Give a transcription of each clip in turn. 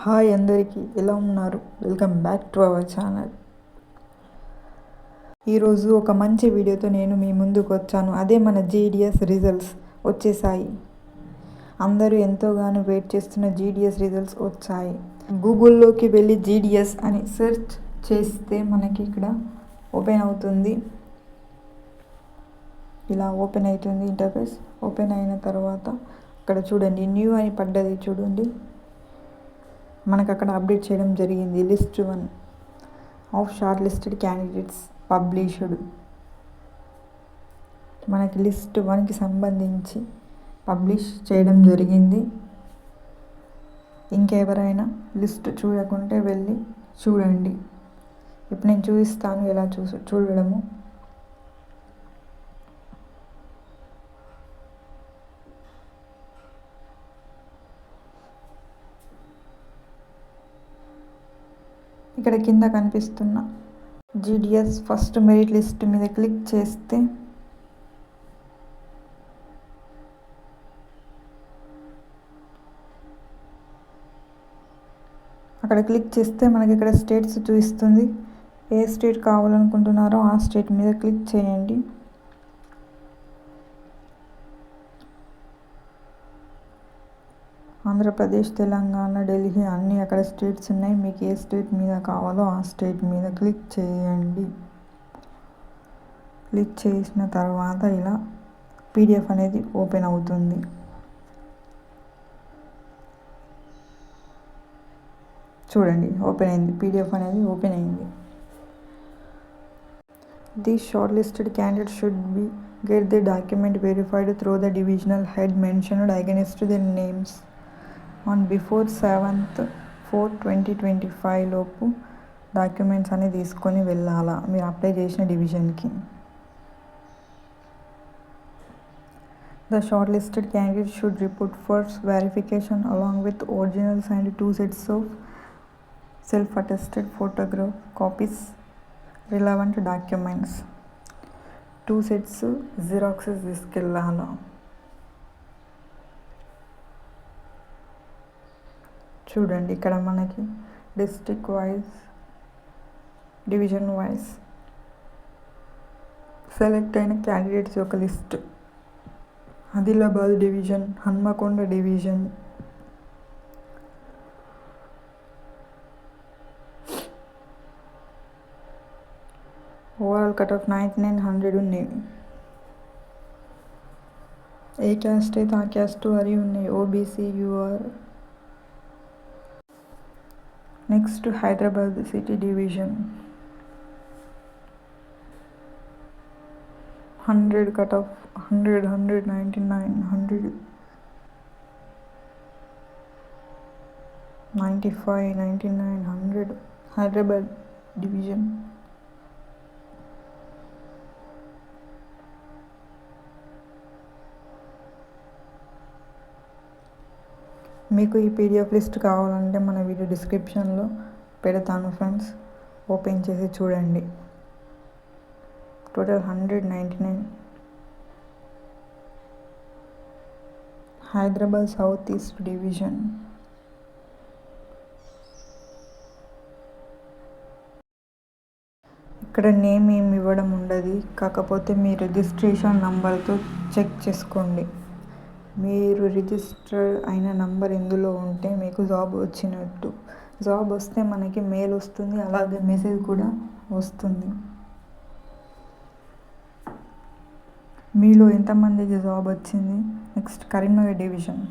Hi అందరికీ, ఎలా ఉన్నారు? Welcome back to our channel. ఈరోజు ఒక మంచి వీడియోతో నేను మీ ముందుకు వచ్చాను. అదే మన జీడిఎస్ రిజల్ట్స్ వచ్చేసాయి. అందరూ ఎంతోగానో వెయిట్ చేస్తున్న జీడిఎస్ రిజల్ట్స్ వచ్చాయి. గూగుల్లోకి వెళ్ళి జీడిఎస్ అని సెర్చ్ చేస్తే మనకి ఇక్కడ ఓపెన్ అవుతుంది. ఇలా ఓపెన్ అవుతుంది ఇంటర్ఫేస్. ఓపెన్ అయిన తర్వాత అక్కడ చూడండి, న్యూ అని పడ్డది చూడండి. మనకు అక్కడ అప్డేట్ చేయడం జరిగింది. List 1 of short listed candidates published. మనకి లిస్ట్ 1కి సంబంధించి పబ్లిష్ చేయడం జరిగింది. ఇంకెవరైనా లిస్ట్ చూడకుంటే వెళ్ళి చూడండి. ఇప్పుడు నేను చూపిస్తాను ఎలా చూడడము. ఇక్కడ కింద కనిపిస్తున్న జీడిఎస్ ఫస్ట్ మెరిట్ లిస్ట్ మీద క్లిక్ చేస్తే మనకి ఇక్కడ స్టేట్స్ చూపిస్తుంది. ఏ స్టేట్ కావాలనుకుంటున్నారో ఆ స్టేట్ మీద క్లిక్ చేయండి. ఆంధ్రప్రదేశ్, తెలంగాణ, ఢిల్లీ అన్నీ అక్కడ స్టేట్స్ ఉన్నాయి. మీకు ఏ స్టేట్ మీద కావాలో ఆ స్టేట్ మీద క్లిక్ చేయండి. క్లిక్ చేసిన తర్వాత ఇలా పీడిఎఫ్ అనేది ఓపెన్ అవుతుంది. చూడండి, ఓపెన్ అయింది. పీడిఎఫ్ అనేది ఓపెన్ అయింది. The short listed candidate should be get the document verified through the divisional head mentioned against the names on before 7th 4 2025 లోపు డాక్యుమెంట్స్ అన్ని తీసుకొని వెళ్ళాలా మీరు అప్లై చేసిన డివిజన్కి. The shortlisted candidate should report for verification along with originals and 2 sets of self attested photograph copies relevant documents. 2 sets xeroxes తీసుకెళ్ళాలా. చూడండి, ఇక్కడ మనకి district wise, division wise select అయిన క్యాండిడేట్స్ యొక్క list. Adilabad division, Hanmakonda division, overall cut off 9900 ఉన్నాయి. ఏ caste అయితే ఆ క్యాస్ట్ అవి ఉన్నాయి. OBC, UR. Next Hyderabad city division 100 cut off 100, 199, 100, 95, 99, 100 Hyderabad division. మీకు ఈ పీడిఎఫ్ లిస్ట్ కావాలంటే మన వీడియో డిస్క్రిప్షన్లో పెడతాను ఫ్రెండ్స్. ఓపెన్ చేసి చూడండి. Total 199. Hyderabad south east division. ఇక్కడ నేమ్ ఏమి ఇవ్వడం ఉండదు, కాకపోతే మీ రిజిస్ట్రేషన్ నంబర్తో చెక్ చేసుకోండి. మీరు రిజిస్టర్ అయిన నంబర్ ఎందులో ఉంటే మీకు జాబ్ వచ్చినట్టు. జాబ్ వస్తే మనకి మెయిల్ వస్తుంది, అలాగే మెసేజ్ కూడా వస్తుంది. మీలో ఎంతమందికి జాబ్ వచ్చింది? Next Karimnagar division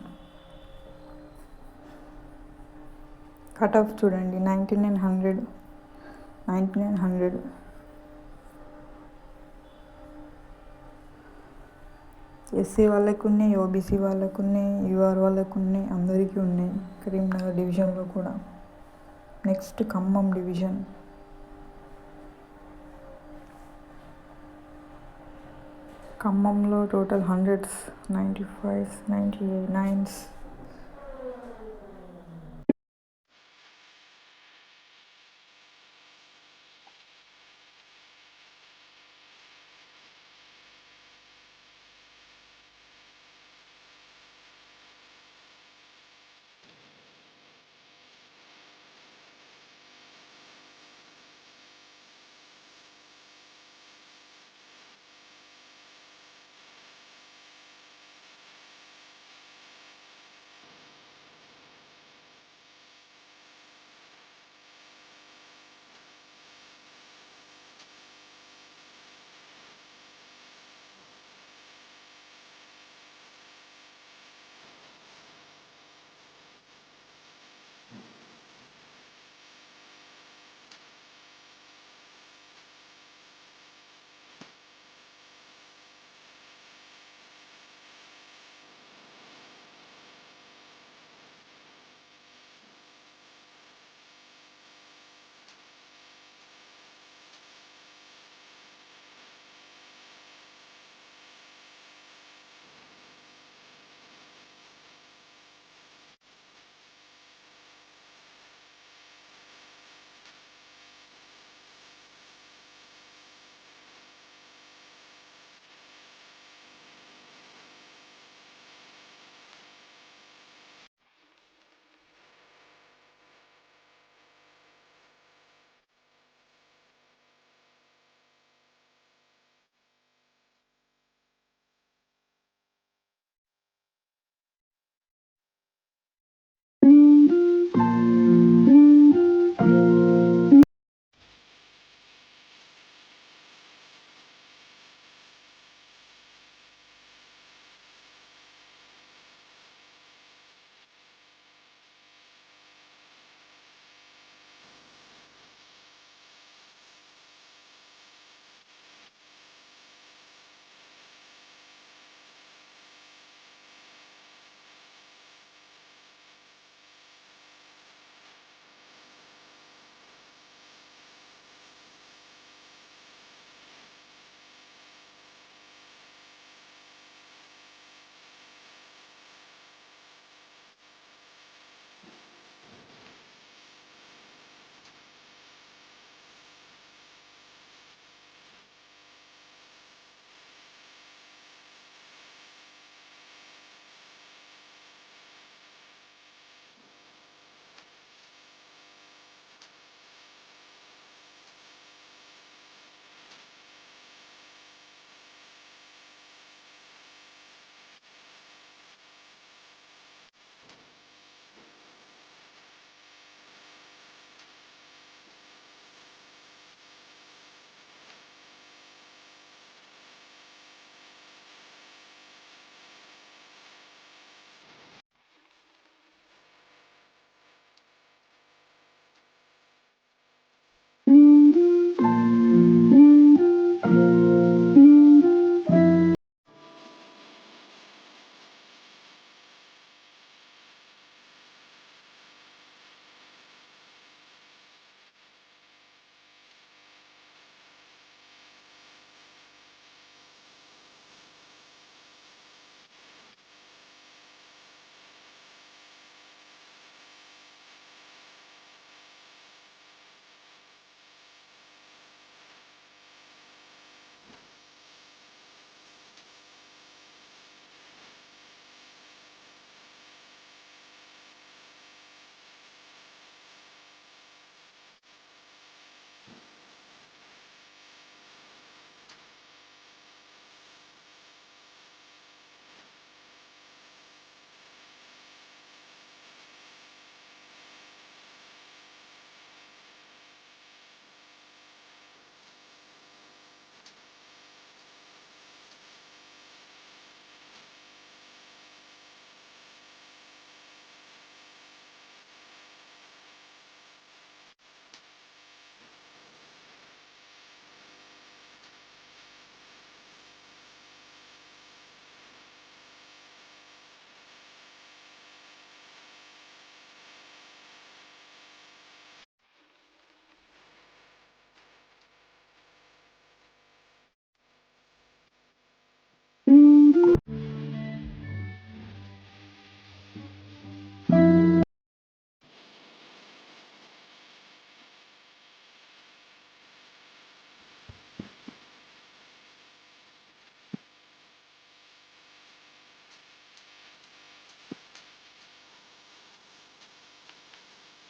cut off చూడండి, 9900, 9900. ఎస్సీ వాళ్ళకు ఉన్నాయి, ఓబీసీ వాళ్ళకు ఉన్నాయి, యూఆర్ వాళ్ళకు ఉన్నాయి, అందరికీ ఉన్నాయి కరీంనగర్ డివిజన్లో కూడా. Next Khammam division. ఖమ్మంలో టోటల్ 100s, 95s, 98, 9s,